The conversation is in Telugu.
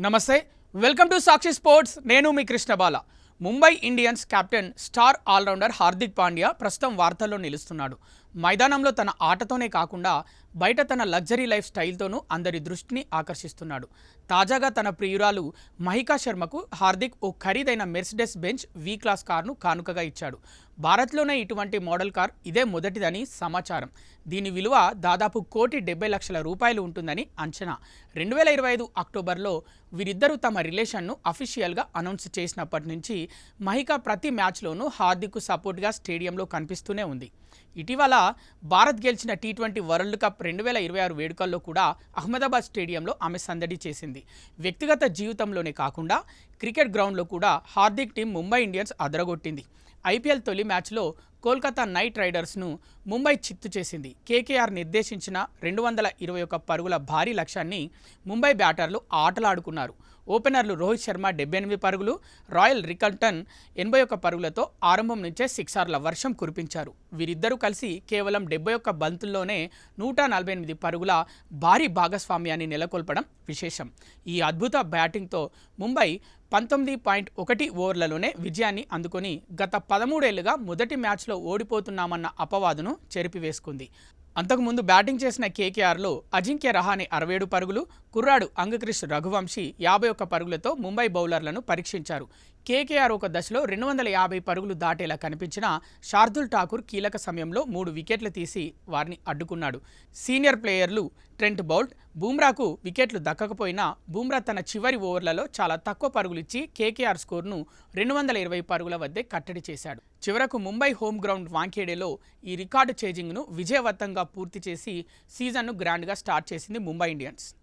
నమస్తే వెల్కమ్ టు సాక్షి స్పోర్ట్స్ నేను మీ Krishnabala Mumbai Indians captain star all-rounder Hardik Pandya ప్రస్తుతం వార్తల్లో నిలుస్తున్నాడు. మైదానంలో తన ఆటతోనే కాకుండా బయట తన లగ్జరీ లైఫ్ స్టైల్తోనూ అందరి దృష్టిని ఆకర్షిస్తున్నాడు. తాజాగా తన ప్రియురాలు మహికా శర్మకు హార్దిక్ ఓ ఖరీదైన మెర్సిడెస్ బెంచ్ వి క్లాస్ కార్ను కానుకగా ఇచ్చాడు. భారత్లోనే ఇటువంటి మోడల్ కార్ ఇదే మొదటిదని సమాచారం. దీని విలువ దాదాపు ₹1,70,00,000 ఉంటుందని అంచనా. 2025 అక్టోబర్లో వీరిద్దరూ తమ రిలేషన్ను అఫీషియల్గా అనౌన్స్ చేసినప్పటి నుంచి మహికా ప్రతి మ్యాచ్లోనూ హార్దిక్కు సపోర్ట్గా స్టేడియంలో కనిపిస్తూనే ఉంది. ఇటీవల భారత్ గెలిచిన T20 వరల్డ్ కప్ 2026 వేడుకల్లో కూడా అహ్మదాబాద్ స్టేడియంలో ఆమె సందడి చేసింది. వ్యక్తిగత జీవితంలోనే కాకుండా క్రికెట్ గ్రౌండ్లో కూడా హార్దిక్ టీం ముంబై ఇండియన్స్ అదరగొట్టింది. ఐపీఎల్ తొలి మ్యాచ్లో కోల్కతా నైట్ రైడర్స్ను ముంబై చిత్తు చేసింది. కేకేఆర్ నిర్దేశించిన 221 పరుగుల భారీ లక్ష్యాన్ని ముంబై బ్యాటర్లు ఆటలాడుకున్నారు. ఓపెనర్లు రోహిత్ శర్మ 78 పరుగులు, రాయల్ రికల్టన్ 81 పరుగులతో ఆరంభం నుంచే సిక్సర్ల వర్షం కురిపించారు. వీరిద్దరూ కలిసి కేవలం 71 బంతుల్లోనే 148 పరుగుల భారీ భాగస్వామ్యాన్ని నెలకొల్పడం విశేషం. ఈ అద్భుత బ్యాటింగ్తో ముంబై 19.1 ఓవర్లలోనే విజయాన్ని అందుకొని గత 13 ఏళ్లుగా మొదటి మ్యాచ్లో ఓడిపోతున్నామన్న అపవాదును చెరిపివేసుకుంది. అంతకుముందు బ్యాటింగ్ చేసిన కేకేఆర్లో అజింక్య రహానే 67 పరుగులు, కుర్రాడు అంగక్రిష్ రఘువంశీ 51 పరుగులతో ముంబై బౌలర్లను పరీక్షించారు. కేకేఆర్ ఒక దశలో 250 పరుగులు దాటేలా కనిపించిన శార్దుల్ ఠాకూర్ కీలక సమయంలో 3 వికెట్లు తీసి వారిని అడ్డుకున్నాడు. సీనియర్ ప్లేయర్లు ట్రెంట్ బౌల్ట్, బూమ్రాకు వికెట్లు దక్కకపోయినా బూమ్రా తన చివరి ఓవర్లలో చాలా తక్కువ పరుగులిచ్చి కేకేఆర్ స్కోర్ను 220 పరుగుల వద్దే కట్టడి చేశాడు. చివరకు ముంబై హోమ్ గ్రౌండ్ వాంఖేడేలో ఈ రికార్డు చేజింగ్ను విజయవంతంగా పూర్తి చేసి సీజన్ను గ్రాండ్గా స్టార్ట్ చేసింది ముంబై ఇండియన్స్.